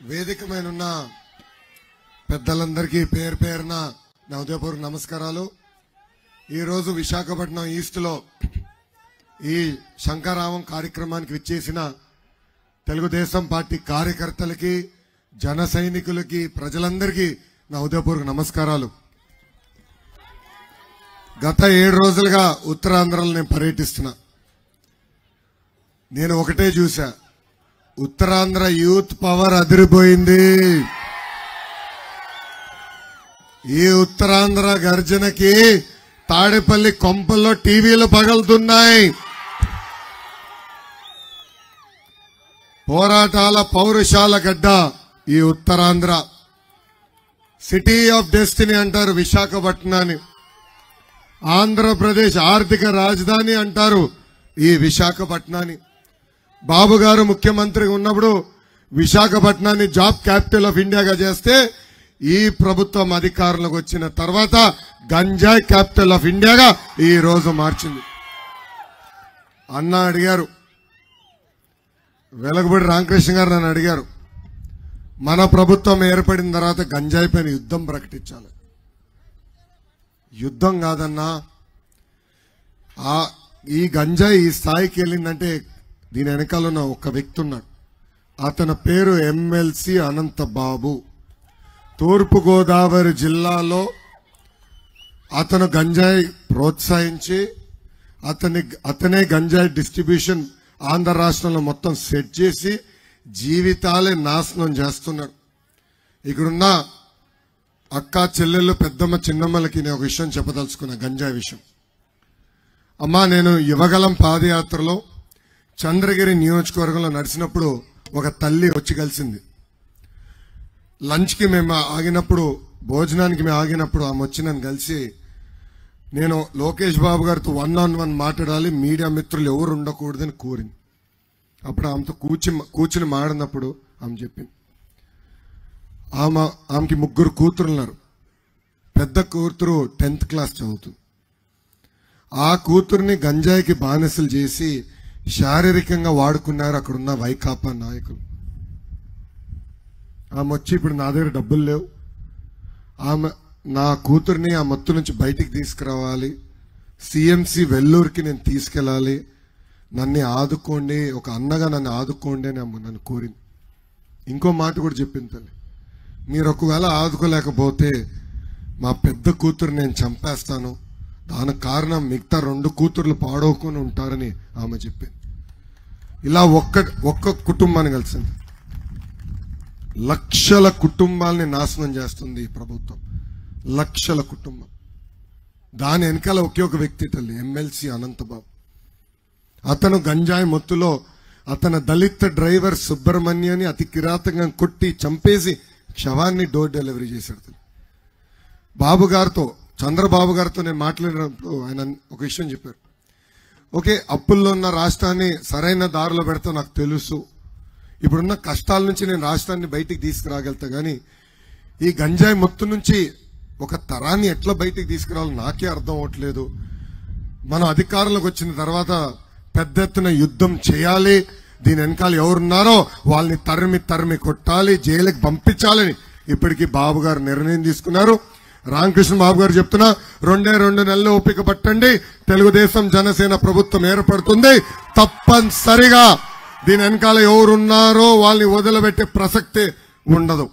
వేదిక మీద ఉన్న పెద్దలందరికీ పేరు పేరున నా ఉదయపూర్వక నమస్కారాలు. ఈరోజు విశాఖపట్నం ఈస్ట్ లో ఈ శంకరామం కార్యక్రమానికి విచ్చేసిన తెలుగుదేశం పార్టీ కార్యకర్తలకి, జన సైనికులకి, ప్రజలందరికీ నా ఉదయపూర్వక నమస్కారాలు. గత 7 రోజులుగా ఉత్తరాంధ్రలో నేను పర్యటిస్తున్నా. నేను ఒకటే చూసా, ఉత్తరాంధ్ర యూత్ పవర్ అదిరిపోయింది. ఈ ఉత్తరాంధ్ర గర్జనకి తాడేపల్లి కొంపల్లో టీవీలు పగలుతున్నాయి. పోరాటాల పౌరుషాల గడ్డ ఈ ఉత్తరాంధ్ర. సిటీ ఆఫ్ డెస్టినీ అంటారు విశాఖపట్నాన్ని. ఆంధ్రప్రదేశ్ ఆర్థిక రాజధాని అంటారు ఈ విశాఖపట్నాన్ని. బాబు గారు ముఖ్యమంత్రిగా ఉన్నప్పుడు విశాఖపట్నాన్ని జాబ్ క్యాపిటల్ ఆఫ్ ఇండియాగా చేస్తే, ఈ ప్రభుత్వం అధికారంలోకి వచ్చిన తర్వాత గంజాయి క్యాపిటల్ ఆఫ్ ఇండియాగా ఈ రోజు మార్చింది. అన్న అడిగారు, వెలగబడి రామకృష్ణ గారు నన్ను అడిగారు, మన ప్రభుత్వం ఏర్పడిన తర్వాత గంజాయి పైన యుద్ధం ప్రకటించాలి. యుద్ధం కాదన్నా, ఈ గంజాయి ఈ స్థాయికి వెళ్ళిందంటే దీని వెనకాల ఉన్న ఒక వ్యక్తి ఉన్నాడు. అతని పేరు ఎమ్మెల్సీ అనంతబాబు. తూర్పుగోదావరి జిల్లాలో అతను గంజాయి ప్రోత్సహించి అతనే గంజాయి డిస్ట్రిబ్యూషన్ ఆంధ్ర రాష్ట్రంలో మొత్తం సెట్ చేసి జీవితాలే నాశనం చేస్తున్నాడు. ఇక్కడున్న అక్క చెల్లెళ్ళు, పెద్దమ్మ, చిన్నమ్మలకి నేను ఒక విషయం చెప్పదలుచుకున్నా, గంజాయి విషయం. అమ్మా, నేను యువగలం పాదయాత్రలో చంద్రగిరి నియోజకవర్గంలో నడిచినప్పుడు ఒక తల్లి వచ్చి కలిసింది. లంచ్కి మేము ఆగినప్పుడు, భోజనానికి మేము ఆగినప్పుడు ఆమె వచ్చి నన్ను కలిసి, నేను లోకేష్ బాబు గారితో 1-on-1 మాట్లాడాలి, మీడియా మిత్రులు ఎవరు ఉండకూడదని కోరింది. అప్పుడు ఆమెతో కూర్చుని మాడినప్పుడు ఆమె చెప్పింది, ఆమెకి 3 కూతురు ఉన్నారు. పెద్ద కూతురు 10th క్లాస్ చదువుతుంది. ఆ కూతుర్ని గంజాయికి బానిసలు చేసి శారీరకంగా వాడుకున్నారు అక్కడున్న వైకాపా నాయకులు. ఆమె వచ్చి, ఇప్పుడు నా దగ్గర డబ్బులు లేవు, నా కూతుర్ని ఆ మత్తు నుంచి బయటికి తీసుకురావాలి, సిఎంసి వెల్లూరుకి నేను తీసుకెళ్ళాలి, నన్ను ఆదుకోండి, ఒక అన్నగా నన్ను ఆదుకోండి అని నన్ను కోరింది. ఇంకో మాట కూడా చెప్పింది తల్లి, మీరు ఒకవేళ ఆదుకోలేకపోతే మా పెద్ద కూతురు నేను చంపేస్తాను, దానికి కారణం మిగతా 2 కూతుర్లు పాడవుకొని ఉంటారని ఆమె చెప్పింది. ఇలా ఒక్క కుటుంబాన్ని కలిసింది, లక్షల కుటుంబాలని నాశనం చేస్తుంది ఈ ప్రభుత్వం. లక్షల కుటుంబం. దాని వెనకాల ఒకే ఒక వ్యక్తి తల్లి, ఎమ్మెల్సీ అనంతబాబు. అతను గంజాయి మత్తులో అతని దళిత డ్రైవర్ సుబ్రహ్మణ్యాన్ని అతి కిరాతకంగా కొట్టి చంపేసి శవాన్ని డోర్ డెలివరీ చేశాడు. బాబు గారితో, చంద్రబాబు గారితో నేను మాట్లాడినప్పుడు ఆయన ఒక విషయం చెప్పారు. ఓకే, అప్పుల్లో ఉన్న రాష్ట్రాన్ని సరైన దారిలో పెడతా నాకు తెలుసు, ఇప్పుడున్న కష్టాల నుంచి నేను రాష్ట్రాన్ని బయటికి తీసుకురాగలుగుతా, కానీ ఈ గంజాయి మొత్తం నుంచి ఒక తరాన్ని ఎట్లా బయటికి తీసుకురావాలో నాకే అర్థం అవ్వట్లేదు. మనం అధికారంలోకి వచ్చిన తర్వాత పెద్ద ఎత్తున యుద్ధం చేయాలి, దీని వెనకాల ఎవరున్నారో వాళ్ళని తరిమి కొట్టాలి, జైలుకి పంపించాలని ఇప్పటికీ బాబు గారు నిర్ణయం తీసుకున్నారు. రామకృష్ణ బాబు గారు చెప్తున్నా, 2 నెలలు ఓపిక పట్టండి, తెలుగుదేశం జనసేన ప్రభుత్వం ఏర్పడుతుంది. తప్పనిసరిగా దీని వెనకాల ఎవరున్నారో వాళ్ళని వదిలిపెట్టే ప్రసక్తే ఉండదు.